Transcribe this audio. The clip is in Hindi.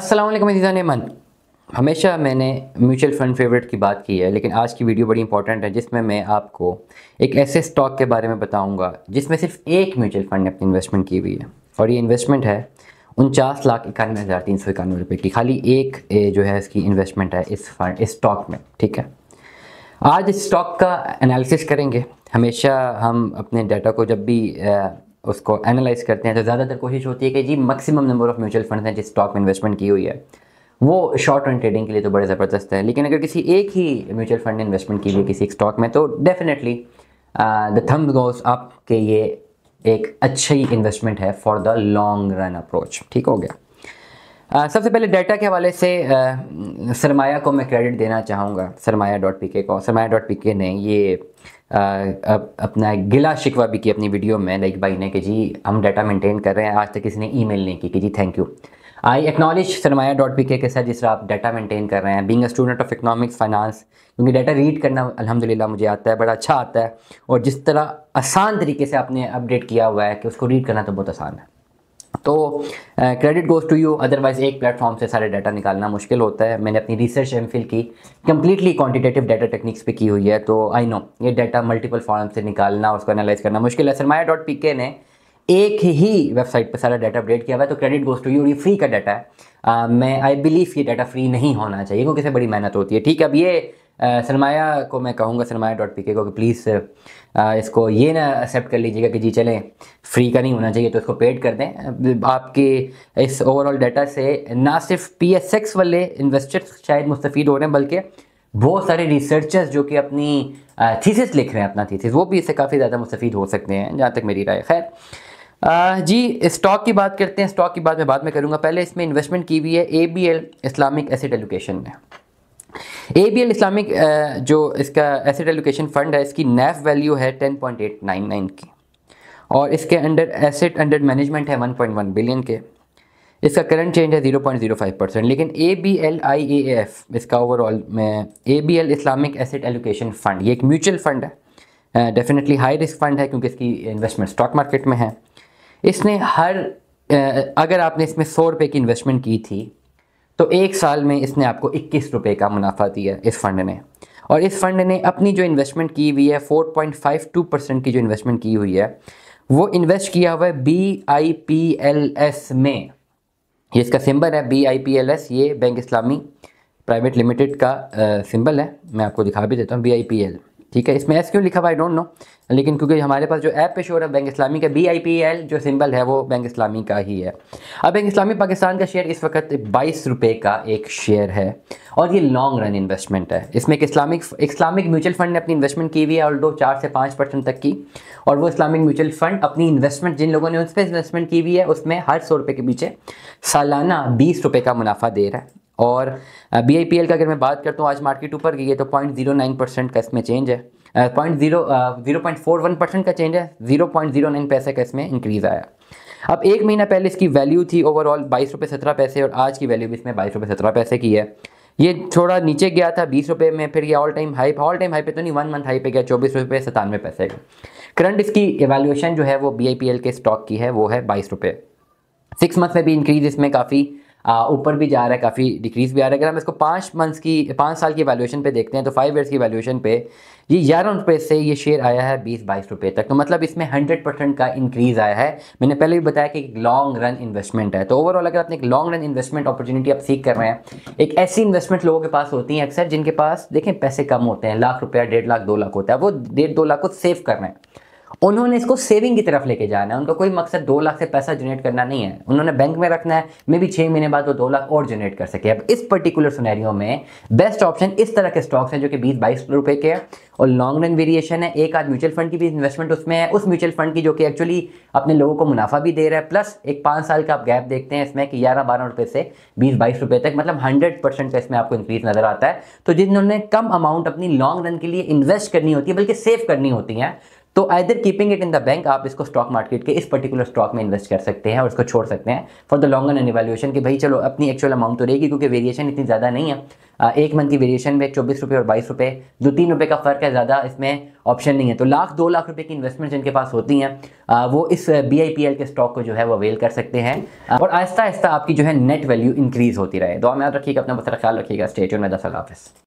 अस्सलाम वालेकुम अज़ीज़ान मन। हमेशा मैंने म्यूचुअल फ़ंड फेवरेट की बात की है, लेकिन आज की वीडियो बड़ी इंपॉर्टेंट है जिसमें मैं आपको एक ऐसे स्टॉक के बारे में बताऊंगा जिसमें सिर्फ एक म्यूचुअल फ़ंड ने अपनी इन्वेस्टमेंट की हुई है और ये इन्वेस्टमेंट है 49,91,391 रुपये की। खाली एक जो है इसकी इन्वेस्टमेंट है इस स्टॉक में। ठीक है, आज इस स्टॉक का एनालिसिस करेंगे। हमेशा हम अपने डाटा को जब भी उसको एनालाइज करते हैं तो ज़्यादातर कोशिश होती है कि जी maximum number of mutual funds हैं जिस स्टॉक में इन्वेस्टमेंट की हुई है वो शॉर्ट रन ट्रेडिंग के लिए तो बड़े ज़बरदस्त है, लेकिन अगर किसी एक ही म्यूचुअल फंड ने इन्वेस्टमेंट की हुई है किसी एक स्टॉक में तो definitely the thumb goes up कि ये एक अच्छी इन्वेस्टमेंट है for the long run approach. ठीक हो गया। सबसे पहले डाटा के हवाले से सरमाया को मैं क्रेडिट देना चाहूँगा, सरमाया.pk को। सरमाया.pk ने ये अपना गिला शिकवा भी की अपनी वीडियो में, लाइक भाई ने कि जी हम डाटा मेंटेन कर रहे हैं, आज तक किसी ने ईमेल नहीं की कि जी थैंक यू। आई एक्नॉलेज सरमाया.pk के साथ जिस तरह आप डाटा मेंटेन कर रहे हैं, being a student of economics finance, क्योंकि डाटा रीड करना अल्हम्दुलिल्लाह मुझे आता है, बड़ा अच्छा आता है, और जिस तरह आसान तरीके से आपने अपडेट किया हुआ है कि उसको रीड करना तो बहुत आसान है, तो credit goes to you. Otherwise एक प्लेटफॉर्म से सारे डाटा निकालना मुश्किल होता है। मैंने अपनी रिसर्च एमफिल की कम्प्लीटली क्वांटिटेटिव डाटा टेक्निक्स पे की हुई है, तो आई नो ये डाटा मल्टीपल फॉर्म से निकालना, उसको एनालाइज करना मुश्किल है। सरमाया.pk ने एक ही वेबसाइट पर सारा डाटा अपडेट किया हुआ है, तो क्रेडिट गोज़ टू यू। ये फ्री का डाटा है। मैं आई बिलीव ये डाटा फ्री नहीं होना चाहिए क्योंकि इसमें बड़ी मेहनत होती है। ठीक है, अब ये सरमाया को मैं कहूँगा, सरमाया.pk को, कि प्लीज़ इसको ये ना एक्सेप्ट कर लीजिएगा कि जी चलें फ्री का नहीं होना चाहिए तो इसको पेड कर दें। आपके इस ओवरऑल डाटा से ना सिर्फ PSX वाले इन्वेस्टर्स शायद मुस्तफ़ीद हो रहे हैं, बल्कि बहुत सारे रिसर्चर्स जो कि अपनी थीसिस लिख रहे हैं, अपना थीसिस, वो भी इससे काफ़ी ज़्यादा मुस्तफ़ीद हो सकते हैं, जहाँ तक मेरी राय। खैर जी, स्टॉक की बात करते हैं। स्टॉक की बात मैं बाद में करूँगा, पहले इसमें इन्वेस्टमेंट की हुई है ABL इस्लामिक एसेट एलोकेशन ने। ABL इस्लामिक जो इसका एसेट एलोकेशन फ़ंड है, इसकी NAV वैल्यू है 10.899 की, और इसके अंडर एसेट अंडर मैनेजमेंट है 1.1 बिलियन के। इसका करंट चेंज है 0.05%। लेकिन ABL IAAF इसका ओवरऑल में ABL Islamic asset allocation fund, ये एक म्यूचुअल फ़ंड है, डेफिनेटली हाई रिस्क फ़ंड है क्योंकि इसकी इन्वेस्टमेंट स्टॉक मार्केट में है। इसने अगर आपने इसमें 100 रुपये की इन्वेस्टमेंट की थी तो एक साल में इसने आपको 21 रुपये का मुनाफा दिया इस फंड ने। और इस फंड ने अपनी जो इन्वेस्टमेंट की हुई है 4.52% की जो इन्वेस्टमेंट की हुई है वो इन्वेस्ट किया हुआ है BIPLS में। ये इसका सिंबल है BIPLS, ये बैंक इस्लामी प्राइवेट लिमिटेड का सिंबल है। मैं आपको दिखा भी देता हूँ BIPL। ठीक है, इसमें S क्यों लिखा हुआ आई डोंट नो, लेकिन क्योंकि हमारे पास जो ऐप पे शो है बैंक इस्लामी का, BIPL जो सिंबल है वो बैंक इस्लामी का ही है। अब बैंक इस्लामी पाकिस्तान का शेयर इस वक्त 22 रुपये का एक शेयर है और ये लॉन्ग रन इन्वेस्टमेंट है। इसमें एक इस्लामिक म्यूचुअल फंड ने अपनी इन्वेस्टमेंट की हुई है ऑल्दो 4 से 5% तक की, और वो इस्लामिक म्यूचुअल फंड अपनी इन्वेस्टमेंट जिन लोगों ने उस पर इन्वेस्टमेंट की हुई है उसमें हर 100 रुपये के पीछे सालाना 20 रुपये का मुनाफा दे रहा है। और BIPL का अगर मैं बात करता हूँ, आज मार्केट ऊपर गई है तो 0.09% का इसमें चेंज है, 0.41% का चेंज है, 0.09 पैसे का इसमें इंक्रीज़ आया। अब एक महीना पहले इसकी वैल्यू थी ओवरऑल 22 रुपये 17 पैसे, और आज की वैल्यू भी इसमें 22 रुपये 17 पैसे की है। ये थोड़ा नीचे गया था 20 रुपये में, फिर ये ऑल टाइम हाई पे तो नहीं, 1 मंथ हाई पे गया 24 रुपये 97 पैसे का। करंट इसकी एवैल्यूएशन जो है वो BIPL के स्टॉक की है वो है 22 रुपये। 6 मंथ में भी इंक्रीज़ इसमें काफ़ी ऊपर भी जा रहा है, काफ़ी डिक्रीज़ भी आ रहा है। अगर हम इसको 5 साल की वैल्यूएशन पे देखते हैं तो 5 ईयर्स की वैल्यूएशन पे ये 11 रुपये से ये शेयर आया है 20-22 रुपये तक, तो मतलब इसमें 100% का इंक्रीज़ आया है। मैंने पहले भी बताया कि एक लॉन्ग रन इन्वेस्टमेंट है, तो ओवरऑल अगर आपने एक लॉन्ग रन इन्वेस्टमेंट अपॉर्चुनिटी आप सीख कर रहे हैं, एक ऐसी इन्वेस्टमेंट लोगों के पास होती है अक्सर जिनके पास देखें पैसे कम होते हैं, लाख रुपया 1.5 लाख 2 लाख होता है, वो 1.5-2 लाख को सेव कर रहे हैं, उन्होंने इसको सेविंग की तरफ लेके जाना है। उनका कोई मकसद 2 लाख से पैसा जनरेट करना नहीं है, उन्होंने बैंक में रखना है, मे भी 6 महीने बाद वो 2 लाख और जनरेट कर सके। अब इस पर्टिकुलर सिनेरियो में बेस्ट ऑप्शन इस तरह के स्टॉक्स हैं जो कि 20-22 रुपये के हैं और लॉन्ग रन वेरिएशन है। एक आध म्यूचुअल फंड की भी इन्वेस्टमेंट उसमें है, उस म्यूचुअल फंड की जो कि एक्चुअली अपने लोगों को मुनाफा भी दे रहा है, प्लस एक 5 साल का आप गैप देखते हैं इसमें कि 11-12 रुपये से 20-22 रुपये तक, मतलब 100% का इसमें आपको इंक्रीज नजर आता है। तो जिन्होंने कम अमाउंट अपनी लॉन्ग रन के लिए इन्वेस्ट करनी होती है, बल्कि सेव करनी होती है, तो either keeping it in the bank, आप इसको स्टॉक मार्केट के इस पर्टिकुलर स्टॉक में इन्वेस्ट कर सकते हैं और उसको छोड़ सकते हैं for the long run evaluation कि भाई चलो अपनी एक्चुअल अमाउंट तो रहेगी, क्योंकि वेरिएशन इतनी ज़्यादा नहीं है। एक मंथ की वेरिएशन में 24 रुपये और 22 रुपये, 2-3 रुपये का फ़र्क है, ज़्यादा इसमें ऑप्शन नहीं है। तो 1-2 लाख रुपए की इन्वेस्टमेंट जिनके पास होती हैं वो इस BIPL के स्टॉक को जो है वो अवेल कर सकते हैं और आहिस्ता आहिस्ता आपकी जो है नेट वैल्यू इंक्रीज़ होती रहे। दुआ में याद रखिएगा, अपना बहुत सारा ख्याल रखिएगा। स्टे ट्यून्ड में। अल्लाह हाफ़िज़।